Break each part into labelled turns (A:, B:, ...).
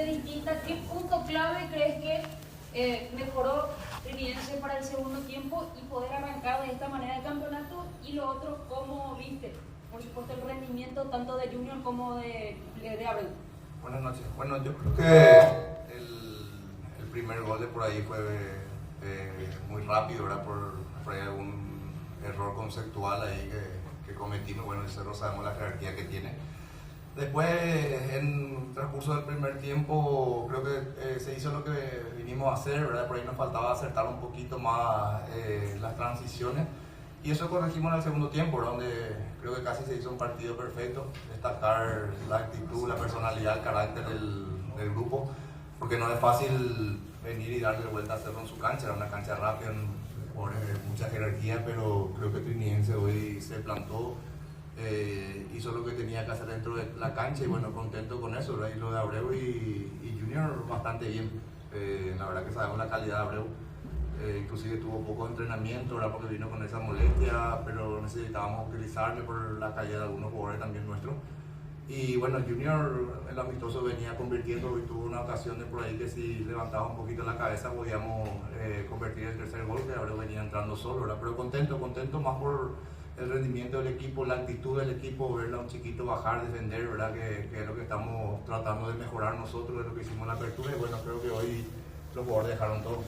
A: totalmente distinta. ¿Qué punto clave crees que mejoró Trinidense para el segundo tiempo y poder arrancar de esta manera el campeonato? Y lo otro, ¿cómo viste, por supuesto, el rendimiento tanto de Junior como de Abreu?
B: Buenas noches. Bueno, yo creo que el primer gol de por ahí fue muy rápido, ¿verdad? Por ahí algún error conceptual ahí que cometimos. Bueno, el Cerro sabemos la jerarquía que tiene. Después, en el transcurso del primer tiempo, creo que se hizo lo que vinimos a hacer, ¿verdad? Por ahí nos faltaba acertar un poquito más las transiciones. Y eso corregimos en el segundo tiempo, ¿verdad? Donde creo que casi se hizo un partido perfecto. Destacar la actitud, la personalidad, el carácter del grupo. Porque no es fácil venir y darle vuelta a Cerro en su cancha. Era una cancha rápida, por mucha jerarquía, pero creo que Trinidense hoy se plantó. Hizo lo que tenía que hacer dentro de la cancha y bueno, contento con eso, ¿verdad? Y lo de Abreu y Junior bastante bien. La verdad que sabemos la calidad de Abreu. Inclusive tuvo poco entrenamiento, ¿verdad? Porque vino con esa molestia, pero necesitábamos utilizarle por la caída de algunos jugadores también nuestros. Y bueno, Junior, el amistoso venía convirtiendo y tuvo una ocasión de por ahí que si levantaba un poquito la cabeza podíamos convertir el tercer gol, que Abreu venía entrando solo, ¿verdad? Pero contento más por el rendimiento del equipo, la actitud del equipo, verla a un chiquito bajar, defender, ¿verdad? Que es lo que estamos tratando de mejorar nosotros, de lo que hicimos en la apertura. Y bueno, creo que hoy los jugadores dejaron todo.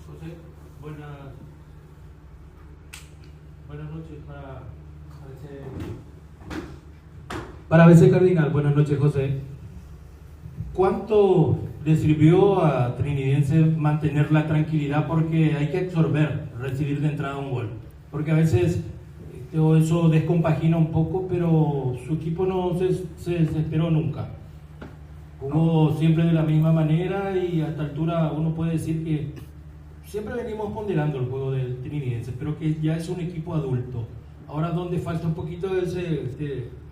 C: José, buenas noches para ABC Cardinal. Buenas noches, José. ¿Cuánto le sirvió a Trinidense mantener la tranquilidad? Porque hay que absorber, recibir de entrada un gol. Porque a veces eso descompagina un poco, pero su equipo no se desesperó nunca. Jugó siempre de la misma manera y a esta altura uno puede decir que siempre venimos ponderando el juego del Trinidense, pero que ya es un equipo adulto. Ahora donde falta un poquito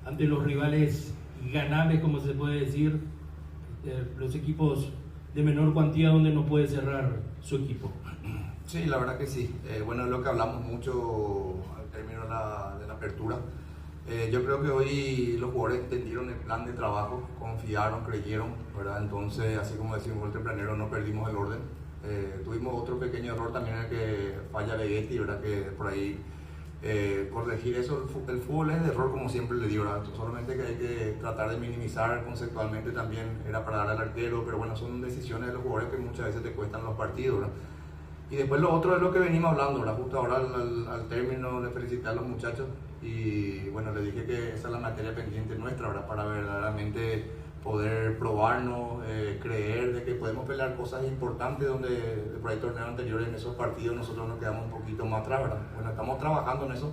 C: ante los rivales ganables, como se puede decir, los equipos de menor cuantía donde no puede cerrar su equipo.
B: Sí, la verdad que sí. Bueno, es lo que hablamos mucho al término de la apertura. Yo creo que hoy los jugadores entendieron el plan de trabajo, confiaron, creyeron, ¿verdad? Entonces, así como decimos el tempranero, no perdimos el orden. Tuvimos otro pequeño error también en el que falla Vegetti, ¿verdad? Que por ahí corregir eso, el fútbol es de error como siempre le digo, ¿verdad? Solamente que hay que tratar de minimizar conceptualmente también, era para dar al arquero, pero bueno, son decisiones de los jugadores que muchas veces te cuestan los partidos, ¿verdad? Y después lo otro es lo que venimos hablando, ¿verdad? Justo ahora al término le felicité a los muchachos y bueno, le dije que esa es la materia pendiente nuestra, ¿verdad? Para verdaderamente poder probarnos, creer de que podemos pelear cosas importantes donde por ahí torneos anteriores en esos partidos nosotros nos quedamos un poquito más atrás, ¿verdad? Bueno, estamos trabajando en eso,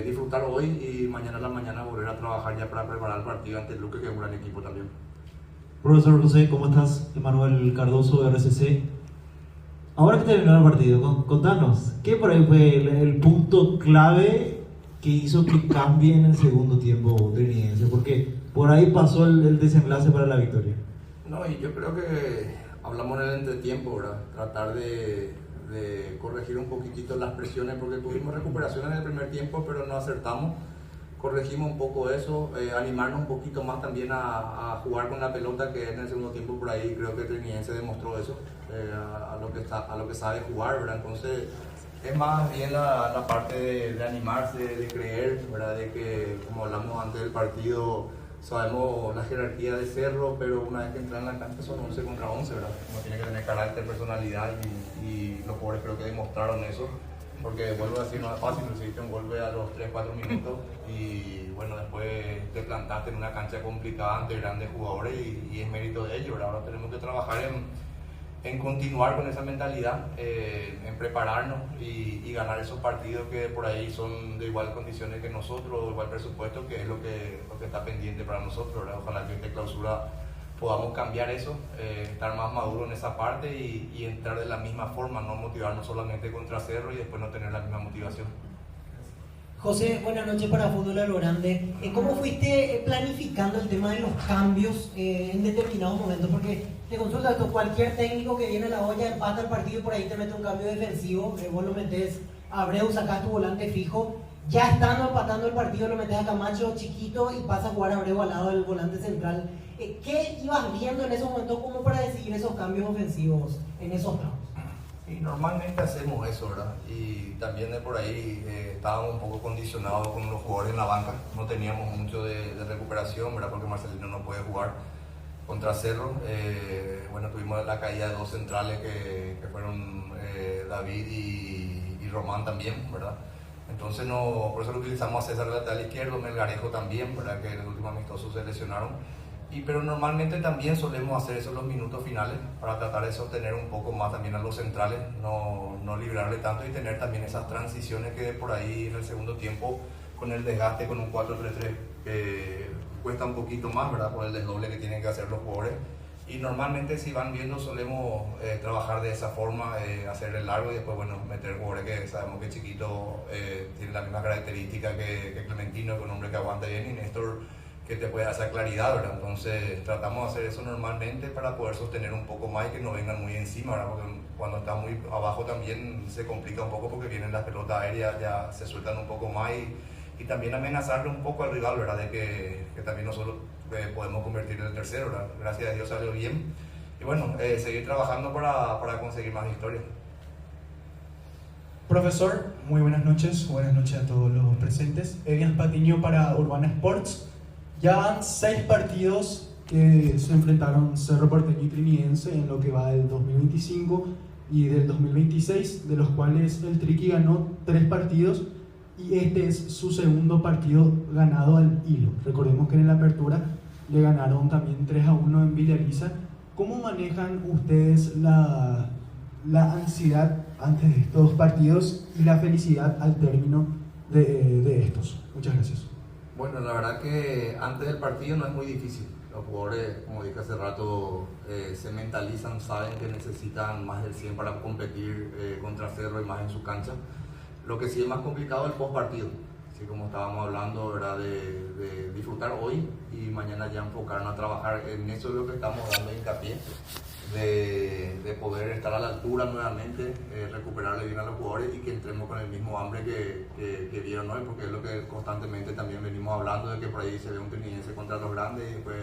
B: disfrutar hoy y mañana a la mañana volver a trabajar ya para preparar el partido ante Luque, que es un gran equipo también.
D: Profesor José, ¿cómo estás? Emanuel Cardoso de RCC. Ahora que terminó el partido, contanos, ¿qué por ahí fue el punto clave que hizo que cambie en el segundo tiempo Trinidense? Porque por ahí pasó el desenlace para la victoria.
B: No, y yo creo que hablamos en el entretiempo, ¿verdad? Tratar de corregir un poquitito las presiones, porque tuvimos recuperación en el primer tiempo, pero no acertamos. Corregimos un poco eso, animarnos un poquito más también a jugar con la pelota, que en el segundo tiempo por ahí creo que Trinidense demostró eso, a lo que sabe jugar, ¿verdad? Entonces es más bien la parte de animarse, de creer, ¿verdad? De que, como hablamos antes del partido, sabemos la jerarquía de Cerro, pero una vez que entran en la cancha son 11 contra 11, ¿verdad? Uno tiene que tener carácter, personalidad y los jugadores creo que demostraron eso. Porque vuelvo a decir, no es fácil, recibiste un golpe a los 3-4 minutos y bueno, después te plantaste en una cancha complicada ante grandes jugadores y es mérito de ellos. Ahora tenemos que trabajar en continuar con esa mentalidad, en prepararnos y ganar esos partidos que por ahí son de igual condiciones que nosotros, de igual presupuesto, que es lo que está pendiente para nosotros, ¿verdad? Ojalá que esta clausura podamos cambiar eso, estar más maduro en esa parte y entrar de la misma forma, no motivarnos solamente contra Cerro y después no tener la misma motivación.
E: José, buenas noches para Fútbol a lo Grande. ¿Cómo fuiste planificando el tema de los cambios en determinados momentos? Porque te consulto esto, cualquier técnico que viene a la olla empata el partido y por ahí te mete un cambio defensivo, vos lo metés a Abreu, sacás tu volante fijo, ya estando empatando el partido lo metés a Camacho chiquito y pasa a jugar a Abreu al lado del volante central. ¿Qué ibas viendo en esos momentos como para decidir esos cambios ofensivos en esos tramos?
B: Y normalmente hacemos eso, ¿verdad? Y también de por ahí estábamos un poco condicionados con los jugadores en la banca. No teníamos mucho de recuperación, ¿verdad? Porque Marcelino no puede jugar contra Cerro. Bueno, tuvimos la caída de dos centrales que fueron David y Román también, ¿verdad? Entonces, por eso lo utilizamos a César de lateral izquierdo, Melgarejo también, ¿verdad? Que en el último amistoso se lesionaron. Pero normalmente también solemos hacer eso en los minutos finales para tratar de sostener un poco más también a los centrales, no librarle tanto y tener también esas transiciones que por ahí en el segundo tiempo con el desgaste, con un 4-3-3 cuesta un poquito más, ¿verdad? Por el desdoble que tienen que hacer los jugadores. Y normalmente si van viendo solemos trabajar de esa forma, hacer el largo y después bueno, meter jugadores que sabemos que Chiquito tiene la misma característica que Clementino, que es un hombre que aguanta bien, y Néstor que te puede hacer claridad, ¿verdad? Entonces tratamos de hacer eso normalmente para poder sostener un poco más y que no vengan muy encima, ¿verdad? Porque cuando está muy abajo también se complica un poco porque vienen las pelotas aéreas, ya se sueltan un poco más y también amenazarle un poco al rival, ¿verdad? De que también nosotros podemos convertir en el tercero, ¿verdad? Gracias a Dios salió bien y bueno, seguir trabajando para conseguir más victorias.
F: Profesor, muy buenas noches a todos los presentes. Elias Patiño para Urbana Sports. Ya van 6 partidos que se enfrentaron Cerro Porteño y Trinidense en lo que va del 2025 y del 2026, de los cuales el Triqui ganó 3 partidos y este es su segundo partido ganado al hilo. Recordemos que en la apertura le ganaron también 3-1 en Villaliza. ¿Cómo manejan ustedes la ansiedad antes de estos partidos y la felicidad al término de estos? Muchas gracias.
B: Bueno, la verdad que antes del partido no es muy difícil. Los jugadores, como dije hace rato, se mentalizan, saben que necesitan más del 100 para competir contra Cerro y más en su cancha. Lo que sí es más complicado es el post partido. Así como estábamos hablando, ¿verdad? De disfrutar hoy y mañana ya enfocarnos a trabajar. En eso es lo que estamos dando hincapié, de poder estar a la altura nuevamente, recuperarle bien a los jugadores y que entremos con el mismo hambre que vieron hoy, porque es lo que constantemente también venimos hablando, de que por ahí se ve un trinidense contra los grandes y después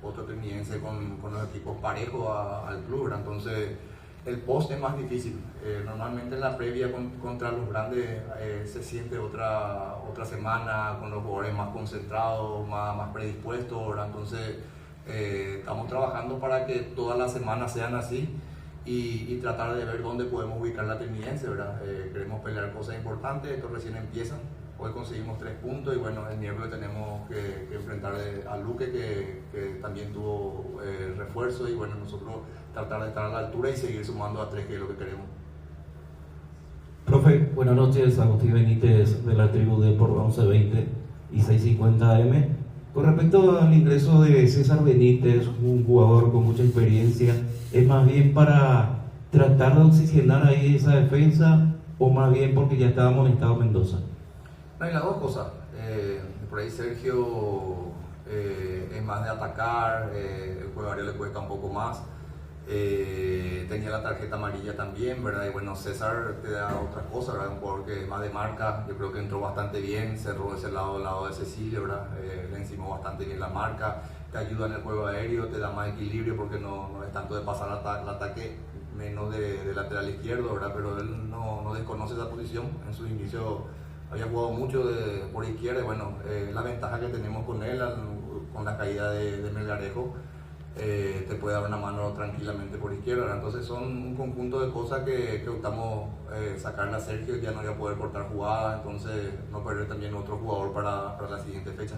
B: otro trinidense con los equipos parejos al club, ¿verdad? Entonces el post es más difícil. Normalmente en la previa contra los grandes se siente otra semana con los jugadores más concentrados, más predispuestos, ¿verdad? Entonces estamos trabajando para que todas las semanas sean así y tratar de ver dónde podemos ubicar la trinidense, ¿verdad? Queremos pelear cosas importantes, esto recién empieza. Hoy conseguimos 3 puntos y bueno, el miércoles tenemos que enfrentar a Luque que también tuvo refuerzo y bueno, nosotros tratar de estar a la altura y seguir sumando a 3, que es lo que queremos.
G: Profe, buenas noches, Agustín Benítez de la tribu de por 1120 y 650 AM. Con respecto al ingreso de César Benítez, un jugador con mucha experiencia, ¿es más bien para tratar de oxigenar ahí esa defensa o más bien porque ya estaba amonestado Mendoza?
B: No, y las dos cosas. Por ahí Sergio es más de atacar, el juego aéreo le cuesta un poco más. Tenía la tarjeta amarilla también, ¿verdad? Y bueno, César te da otras cosas, ¿verdad? Un jugador que es más de marca, yo creo que entró bastante bien, cerró ese lado de Cecilio, ¿verdad? Le encimó bastante bien la marca, te ayuda en el juego aéreo, te da más equilibrio porque no es tanto de pasar al ataque, menos de lateral izquierdo, ¿verdad? Pero él no desconoce esa posición. En su inicio había jugado mucho por izquierda y bueno, la ventaja que tenemos con él, con la caída de Melgarejo, te puede dar una mano tranquilamente por izquierda, ¿verdad? Entonces son un conjunto de cosas que optamos sacarle a Sergio, ya no voy a poder cortar jugada, entonces no perder también otro jugador para la siguiente fecha.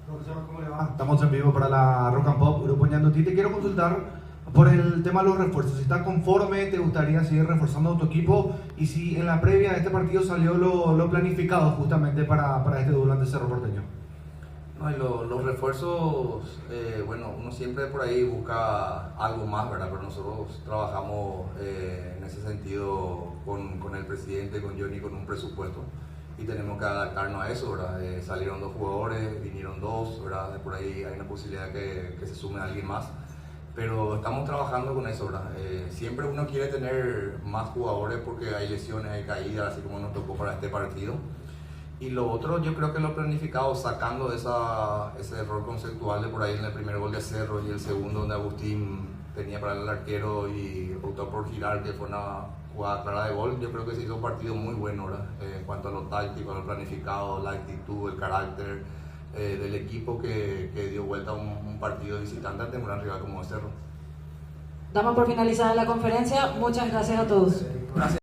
F: Profesor, ¿cómo le va? Estamos en vivo para la Rock and Pop, Grupo Ñandoti. Te quiero consultar por el tema de los refuerzos. Si estás conforme, te gustaría seguir reforzando tu equipo y si en la previa de este partido salió lo planificado justamente para este duelo ante Cerro Porteño.
B: No, y los refuerzos, bueno, uno siempre por ahí busca algo más, ¿verdad? Pero nosotros trabajamos en ese sentido con el presidente, con Johnny, con un presupuesto y tenemos que adaptarnos a eso, ¿verdad? Salieron 2 jugadores, vinieron 2, ¿verdad? Por ahí hay una posibilidad que se sume alguien más, pero estamos trabajando con eso, ¿verdad? Siempre uno quiere tener más jugadores porque hay lesiones, hay caídas, así como nos tocó para este partido. Y lo otro, yo creo que lo planificado, sacando ese error conceptual de por ahí en el primer gol de Cerro y el segundo donde Agustín tenía para el arquero y optó por girar, que fue una jugada clara de gol. Yo creo que se hizo un partido muy bueno, ¿verdad? En cuanto a lo táctico, a lo planificado, la actitud, el carácter del equipo que dio vuelta a un partido visitante ante un gran rival como Cerro.
H: Damos por finalizada la conferencia. Muchas gracias a todos.
B: Gracias.